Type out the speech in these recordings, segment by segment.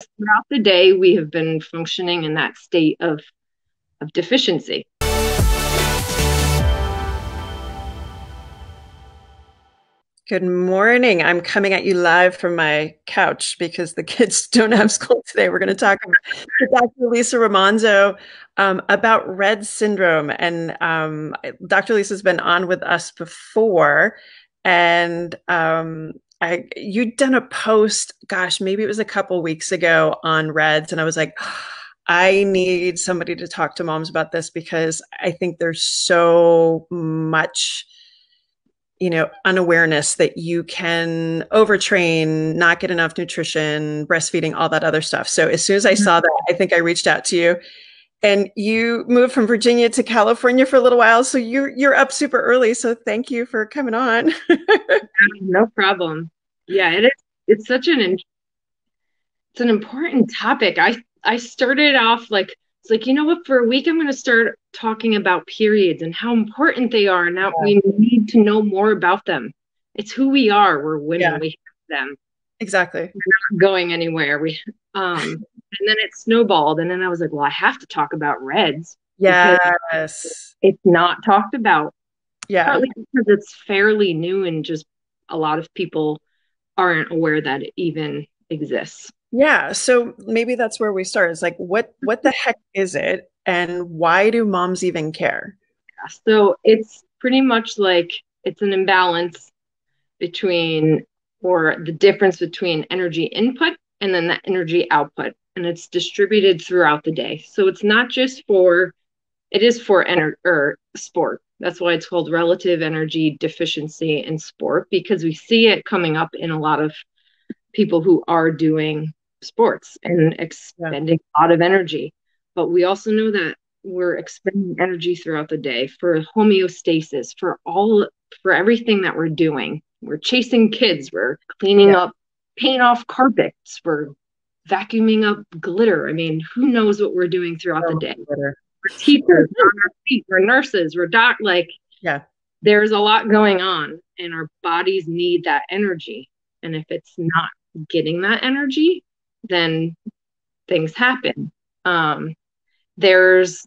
Throughout the day, we have been functioning in that state of deficiency. Good morning. I'm coming at you live from my couch because the kids don't have school today. We're going to talk to Dr. Lisa Romanzo about Rett syndrome. And Dr. Lisa's been on with us before. And you'd done a post, gosh, maybe it was a couple weeks ago on Reds. And I was like, I need somebody to talk to moms about this because I think there's so much unawareness that you can overtrain, not get enough nutrition, breastfeeding, all that other stuff. So as soon as I saw that, I think I reached out to you. And you moved from Virginia to California for a little while, so you're up super early. So thank you for coming on. No problem. Yeah, it is. It's such it's an important topic. I started off like it's like, you know what, for a week I'm going to start talking about periods and how important they are. Now Yeah, we need to know more about them. It's who we are. We're women. yeah, We have them. exactly. We're not going anywhere. We and then it snowballed, and then I was like, well, I have to talk about Reds because Yes. it's not talked about, Yeah. partly because it's fairly new and just a lot of people aren't aware that it even exists. Yeah. So maybe that's where we start. It's like what the heck is it and why do moms even care? So it's pretty much like it's an imbalance between, or the difference between energy input and then the energy output. And it's distributed throughout the day. So it's not just for, it is for sport. That's why it's called relative energy deficiency in sport, because we see it coming up in a lot of people who are doing sports and Yeah. expending a lot of energy. But we also know that we're expending energy throughout the day for homeostasis, for everything that we're doing. We're chasing kids, we're cleaning Yeah. up, paint off carpets, we're vacuuming up glitter. I mean, who knows what we're doing throughout the So day? better. We're teachers, we're on our feet, we're nurses, we're like Yeah. there's a lot going on and our bodies need that energy. And if it's not getting that energy, then things happen. Um, there's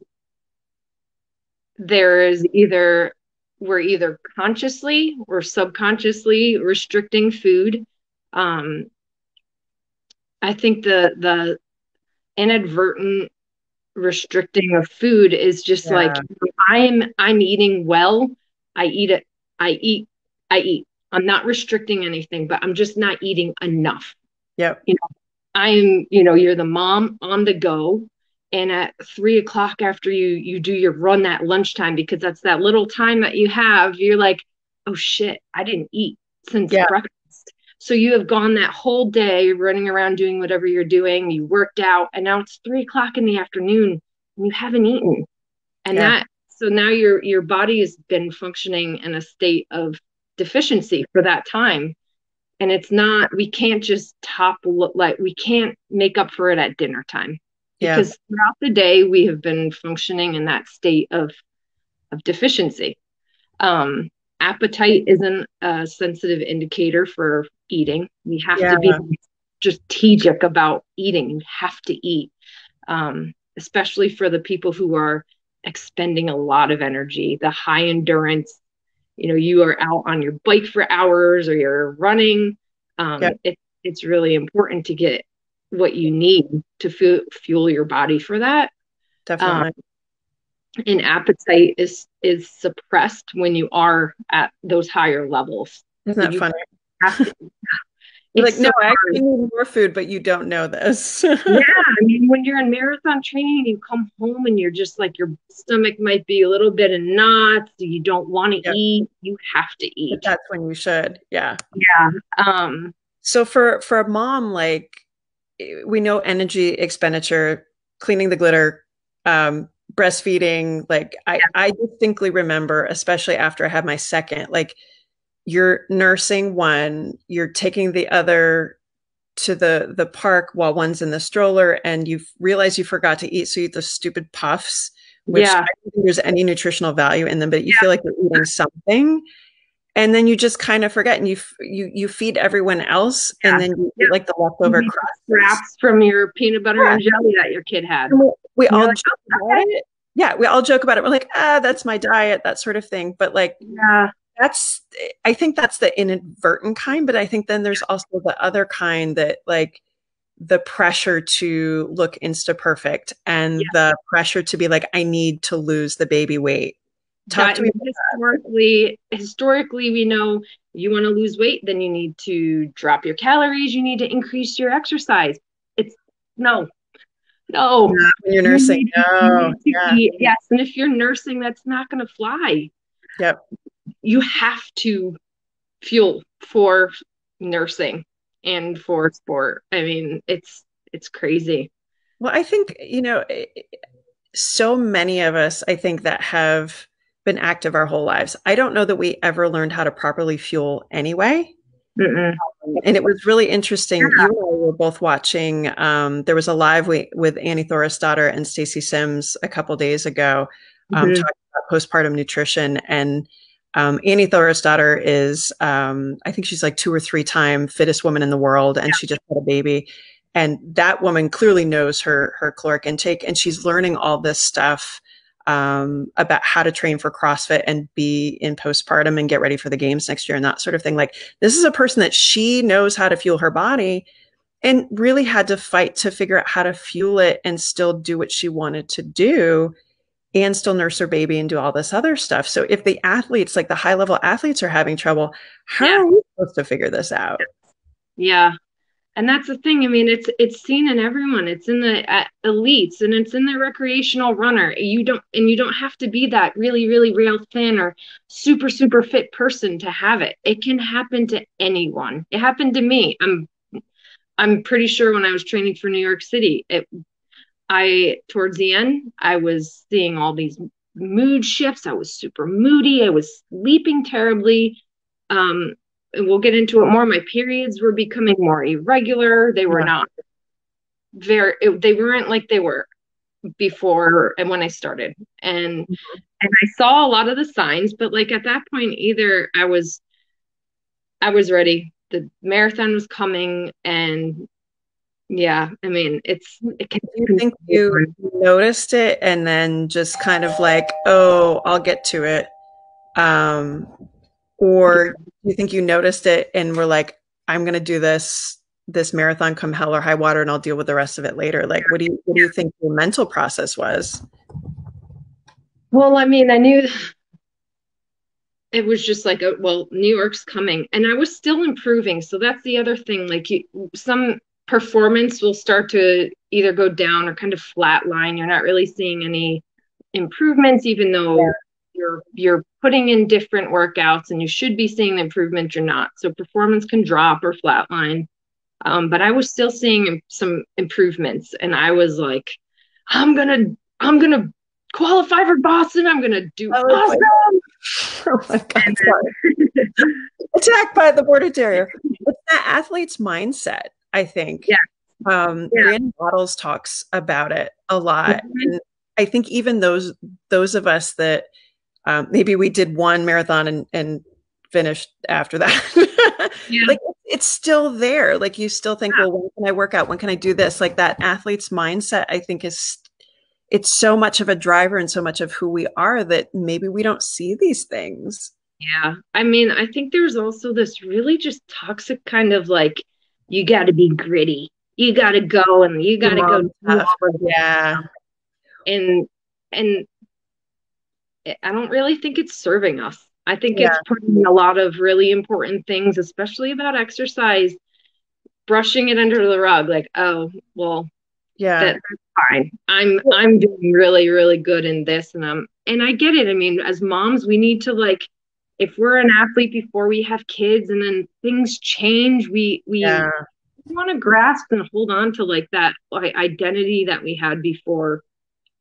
there's either we're either consciously or subconsciously restricting food. Um, I think the inadvertent restricting of food is just like, Yeah. I'm eating well, I eat it, I eat, I eat. I'm not restricting anything, but I'm just not eating enough. Yep. You know, you're the mom on the go. And at 3 o'clock after you do your run that lunchtime, because that's that little time that you have, you're like, oh shit, I didn't eat since Yeah. breakfast. So you have gone that whole day running around doing whatever you're doing. You worked out, and now it's 3 o'clock in the afternoon and you haven't eaten. And Yeah. that, so now your body has been functioning in a state of deficiency for that time. And it's not, we can't just like, we can't make up for it at dinner time, Yeah. because throughout the day we have been functioning in that state of deficiency. um Appetite isn't a sensitive indicator for eating. We have to be Yeah. strategic about eating. You have to eat, especially for the people who are expending a lot of energy, the high endurance. You are out on your bike for hours or you're running. Yeah. It's really important to get what you need to fuel your body for that. Um, Definitely. and appetite is suppressed when you are at those higher levels. Isn't So that you funny? have to. You're It's like, no, so I hard. actually need more food, but you don't know this. Yeah, I mean, when you're in marathon training, you come home and you're just like, your stomach might be a little bit in knots. You don't want to Yeah. eat. You have to But eat. that's when you should. Yeah. Yeah. Um, So for a mom, like we know energy expenditure, cleaning the glitter, breastfeeding, like I distinctly remember, especially after I had my second, like you're nursing one, you're taking the other to the park while one's in the stroller and you realize you forgot to eat, so you eat those stupid puffs, which yeah. I don't think there's any nutritional value in them, but you feel like you're eating something. And then you just kind of forget, and you feed everyone else, and Yeah. then you Yeah. eat like the You leftover eat the crusts. scraps from your peanut butter Yeah. and jelly that your kid had. And we And you're all like, joke oh, about okay. it. Yeah, we all joke about it. We're like, that's my diet, that sort of thing. But like Yeah. that's I think that's the inadvertent kind, but I think then there's also the other kind that like the pressure to look insta perfect Yeah. and the pressure to be like, I need to lose the baby weight. Talk That to me. historically, we know you want to lose weight, then you need to drop your calories, you need to increase your exercise. It's no, no. Not when you're You nursing. need you No. need to Yeah. eat. Yes. And if you're nursing, that's not gonna fly. Yep. You have to fuel for nursing and for sport. I mean, it's crazy. Well, I think, so many of us, I think, that have been active our whole lives. I don't know that we ever learned how to properly fuel anyway. Mm-mm. And it was really interesting. You and I were both watching. There was a live with Annie Daughter and Stacey Sims a couple days ago, Mhm. talking about postpartum nutrition. And Annie Daughter is, I think she's like 2 or 3 time fittest woman in the world, and she just had a baby. And that woman clearly knows her caloric intake, and she's learning all this stuff about how to train for CrossFit and be in postpartum and get ready for the games next year and that sort of thing. Like this is a person that she knows how to fuel her body and really had to fight to figure out how to fuel it and still do what she wanted to do and still nurse her baby and do all this other stuff. So if the athletes, like the high level athletes are having trouble, how Yeah. are we supposed to figure this out? Yeah. And that's the thing. I mean, it's seen in everyone. It's in the elites, and it's in the recreational runner. You don't have to be that really, really real thin or super, super fit person to have it. It can happen to anyone. It happened to me. I'm pretty sure when I was training for New York City, I towards the end, I was seeing all these mood shifts. I was super moody. I was sleeping terribly. And we'll get into it more. My periods were becoming more irregular. They were Yeah. not they weren't like they were before and when I started. And I saw a lot of the signs, but like at that point, either I was ready. The marathon was coming, and yeah, I mean, it can Do you think you noticed it and then just kind of like, oh, I'll get to it? Um, or do you think you noticed it and were like, I'm going to do this marathon come hell or high water and I'll deal with the rest of it later? Like, what do you think your mental process was? well, I mean, I knew it was just like, well, New York's coming, and I was still improving. So that's the other thing. Like, some performance will start to either go down or kind of flat line. You're not really seeing any improvements, even though you're putting in different workouts, and you should be seeing the improvement. You're not. So performance can drop or flatline. But I was still seeing some improvements, and I was like, I'm gonna qualify for Boston. I'm gonna do Oh my, awesome. oh my God, sorry. Attacked by the border terrier. It's that athlete's mindset, I think. Yeah, yeah. Brandon Bottles talks about it a lot. Mhm. And I think even those of us that maybe we did one marathon and finished after that. Yeah, Like it's still there. Like you still think, yeah, well, when can I work out? When can I do this? Like that athlete's mindset, I think is it's so much of a driver and so much of who we are that maybe we don't see these things. yeah. I mean, I think there's also this really just toxic kind of like, you got to be gritty. You got to go and you The got to go mom do stuff. all of this Yeah, stuff. And I don't really think it's serving us. I think yeah, it's putting a lot of really important things, especially about exercise, brushing it under the rug. Like, oh, well, yeah. that's fine. I'm doing really, really good in this, and I get it. I mean, as moms, we need to like, if we're an athlete before we have kids, and then things change, we Yeah, want to grasp and hold on to like that like, identity that we had before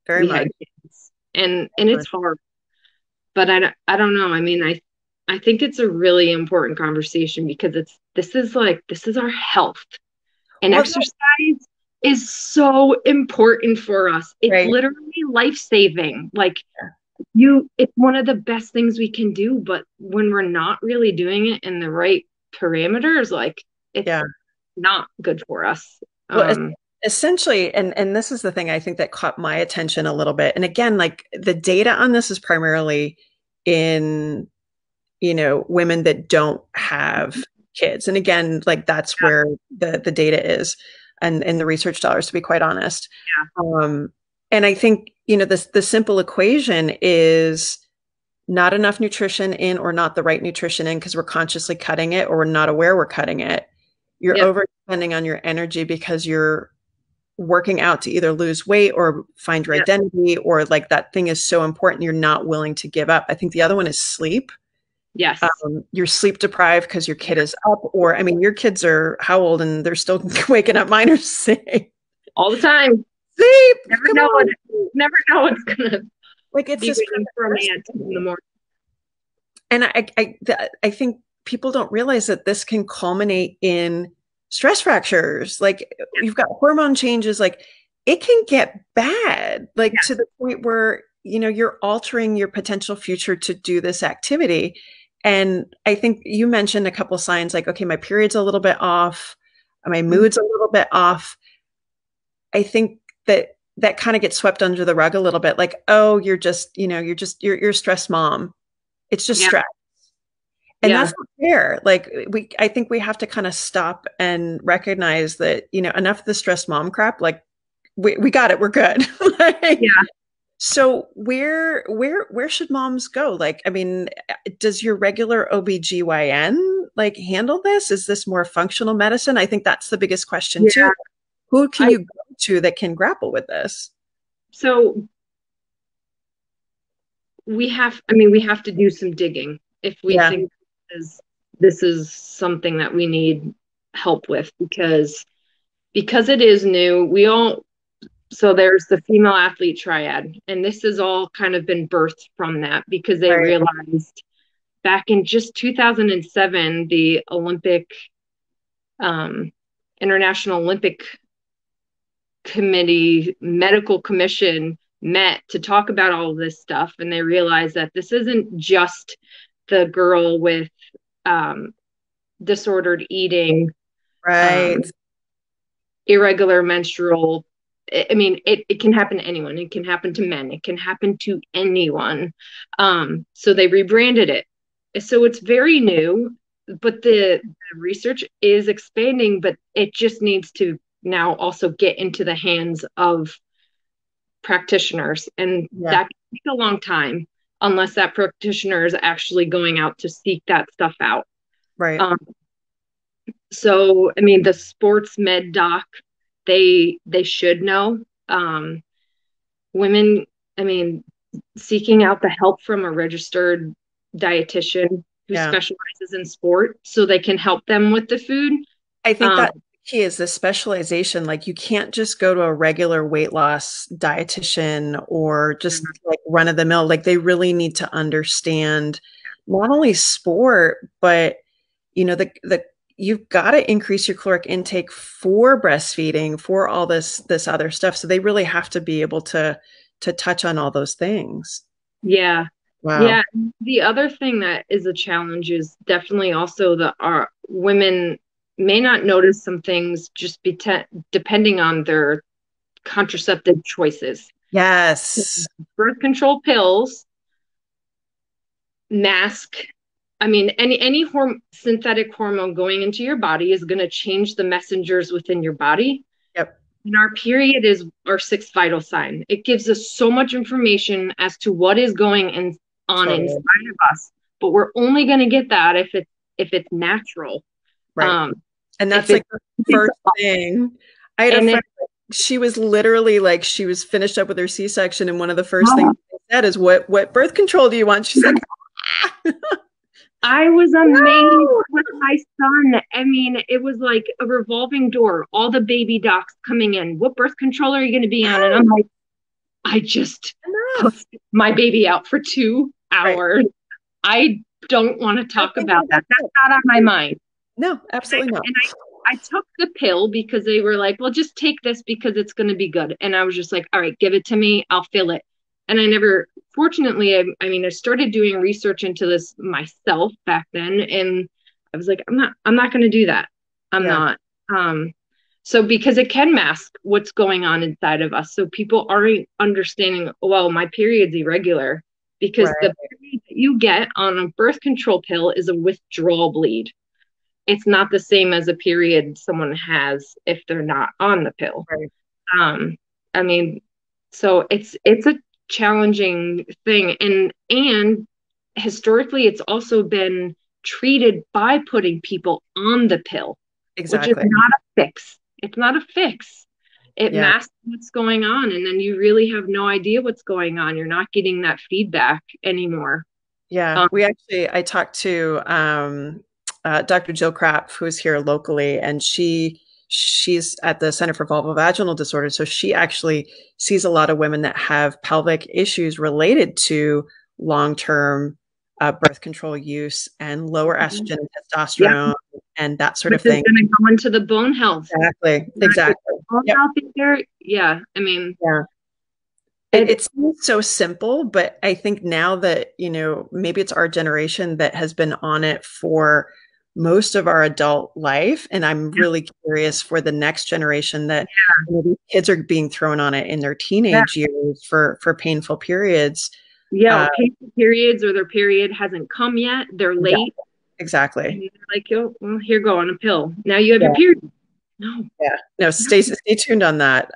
very we had much. kids, and it's hard. But I don't know. I mean, I think it's a really important conversation because this is our health, and Well, exercise is so important for us. It's right. literally life saving. Like, it's one of the best things we can do, but when we're not really doing it in the right parameters, like it's Yeah. not good for us. Well, Um, essentially, and this is the thing I think that caught my attention a little bit. And again, like the data on this is primarily in, women that don't have kids. And again, like that's where the data is and the research dollars, to be quite honest. Um, and I think, the simple equation is not enough nutrition in or not the right nutrition in because we're consciously cutting it or we're not aware we're cutting it. You're yep, overspending on your energy because you're working out to either lose weight or find your yep, identity, or like that thing is so important you're not willing to give up. I think the other one is sleep. yes, You're sleep deprived because your kid is up, or I mean, your kids are how old and they're still waking up? Mine are saying, all the time. sleep, Never come know what, on. never know what's gonna Like it's be this waiting for me perverse at 2 in the morning. and I think people don't realize that this can culminate in stress fractures. Like you've got hormone changes, like it can get bad, like to Yes, the point where, you're altering your potential future to do this activity. And I think you mentioned a couple signs like, okay, my period's a little bit off, my mhm, mood's a little bit off. I think that kind of gets swept under the rug a little bit. Like, oh, you're a stressed mom. It's just yeah, stress. And yeah, that's not fair. Like I think we have to kind of stop and recognize that, enough of the stress mom crap, like we got it. We're good. Like, yeah. so where should moms go? Like, I mean, does your regular OBGYN like handle this? Is this more functional medicine? I think that's the biggest question too. Yeah. Who can I you go to that can grapple with this? so we have to do some digging if we Yeah, think this is something that we need help with because it is new. So there's the female athlete triad, and this has all kind of been birthed from that because they right, realized back in just 2007, the um, International Olympic Committee Medical Commission met to talk about all of this stuff, and they realized that this isn't just the girl with um, disordered eating, um, right. irregular menstrual. I mean, it can happen to anyone. It can happen to men. It can happen to anyone. So they rebranded it. So it's very new, but the research is expanding, but it just needs to now also get into the hands of practitioners. And Yeah, that can take a long time unless that practitioner is actually going out to seek that stuff out. right. Um, so, I mean, the sports med doc, they should know. Um, women, I mean, seeking out the help from a registered dietitian who Yeah. specializes in sport so they can help them with the food. I think Um, that key is the specialization. Like you can't just go to a regular weight loss dietitian or just like run of the mill. Like they really need to understand not only sport, but the you've got to increase your caloric intake for breastfeeding, for all this other stuff. So they really have to be able to touch on all those things. yeah. Wow. Yeah. The other thing that is a challenge is definitely also that our women may not notice some things just depending on their contraceptive choices. Yes. Birth control pills, mask. I mean, any synthetic hormone going into your body is going to change the messengers within your body. Yep. And our period is our sixth vital sign. It gives us so much information as to what is on inside Totally. of us, but we're only going to get that if it's natural. Right. Um, And if that's it's like the first thing. I had a and it friend, she was literally like, she was finished up with her C-section, and one of the first things oh, they said is, what birth control do you want? She's like, I was amazed no. with my son. I mean, it was like a revolving door, all the baby docs coming in. What birth control are you going to be on? And I'm No, like, I just enough. pushed my baby out for two Right. hours. I don't want to Not talk about thinking that. about That's that. not on my mind. No, And I, absolutely not. and I took the pill because they were like, well, just take this because it's going to be good. And I was just like, all right, give it to me. I'll fill it. And I never, fortunately, I mean, I started doing research into this myself back then, and I was like, I'm not going to do that. I'm Yeah. not. Um, so because it can mask what's going on inside of us. So people aren't understanding, well, my period's irregular because Right. the period that you get on a birth control pill is a withdrawal bleed. It's not the same as a period someone has if they're not on the pill. Right. Um, I mean, so it's a challenging thing, and historically, it's also been treated by putting people on the pill, which is Exactly. not a fix. It's not a fix. It Yeah. masks what's going on, and then you really have no idea what's going on. You're not getting that feedback anymore. Yeah. Um, I talked to Dr. Jill Krapp, who's here locally, and she's at the Center for Vulvovaginal Disorders. So she actually sees a lot of women that have pelvic issues related to long-term birth control use and lower estrogen and yeah, testosterone and that sort which of is thing. going to go into the bone health. Exactly. Not just Exactly. bone Yep. health there. Yeah, I mean, Yeah. it. It seems so simple, but I think now that, maybe it's our generation that has been on it for most of our adult life. And I'm really curious for the next generation that these kids are being thrown on it in their Yeah, teenage years for painful periods. yeah, Uh, or painful periods, or their period hasn't come yet. They're yeah, late, and exactly. you're like, "Yo, well, here, go on a pill. Now you have your Yeah. period." No, Yeah. No, no. stay tuned on that.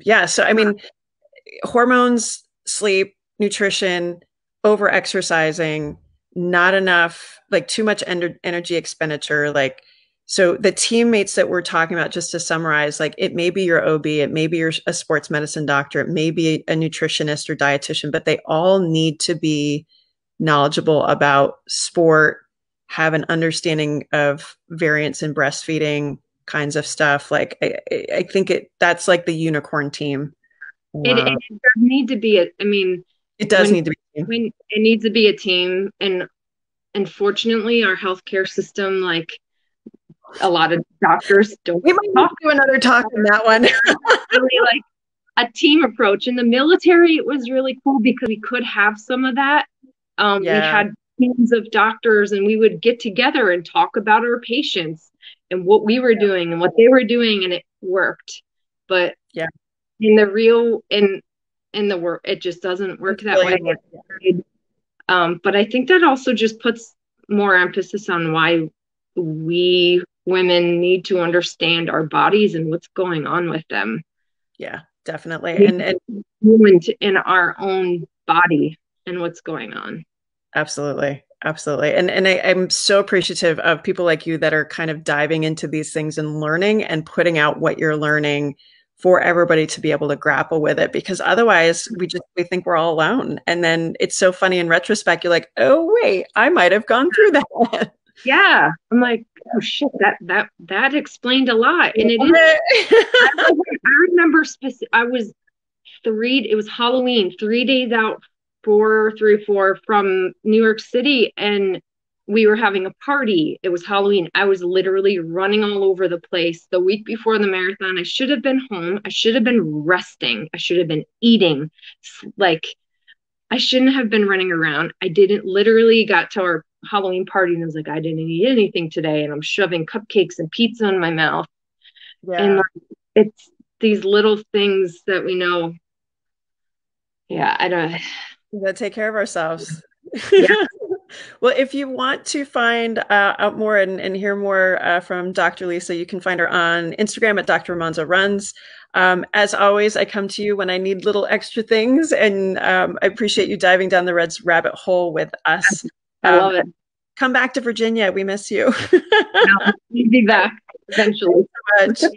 Yeah. So, I mean, hormones, sleep, nutrition, over exercising, not enough, like too much energy expenditure. Like, so the teammates that we're talking about, just to summarize, like it may be your OB, it may be a sports medicine doctor, it may be a nutritionist or dietitian, but they all need to be knowledgeable about sport, have an understanding of variance in breastfeeding kinds of stuff. Like I think that's like the unicorn team. It does need to be I mean, It does when need to be. when it needs to be a team, and unfortunately, our healthcare system, like a lot of doctors, don't We might need talk to do another talk on that one. really like a team approach. In the military, it was really cool because we could have some of that. We Yeah, had teams of doctors, and we would get together and talk about our patients and what we were doing and what they were doing, and it worked. But yeah. in the real in the work, it just doesn't work It's that really way. hard. But I think that also just puts more emphasis on why we women need to understand our bodies and what's going on with them. Yeah, definitely. We And fluent in our own body and what's going on. absolutely. Absolutely. And I'm so appreciative of people like you that are kind of diving into these things and learning and putting out what you're learning for everybody to be able to grapple with it, because otherwise we think we're all alone. And then it's so funny in retrospect, you're like, oh wait, I might have gone through that. Yeah, I'm like, oh shit, that explained a lot, and it is. Yeah. I remember I was it was Halloween, 3 days out, 4 3 4 from New York City, and we were having a party. It was Halloween. I was literally running all over the place the week before the marathon. I should have been home. I should have been resting. I should have been eating. Like, I shouldn't have been running around. I didn't, literally got to our Halloween party and I was like, I didn't eat anything today. And I'm shoving cupcakes and pizza in my mouth. And Yeah. like, it's these little things that we know. Yeah, I don't. We gotta take care of ourselves. Yeah, Well, if you want to find out more and hear more from Dr. Lisa, you can find her on Instagram at Dr. Romanzo Runs. As always, I come to you when I need little extra things, and I appreciate you diving down the Reds rabbit hole with us. I love it. Come back to Virginia. We miss you. I'll be back eventually. Thanks so much.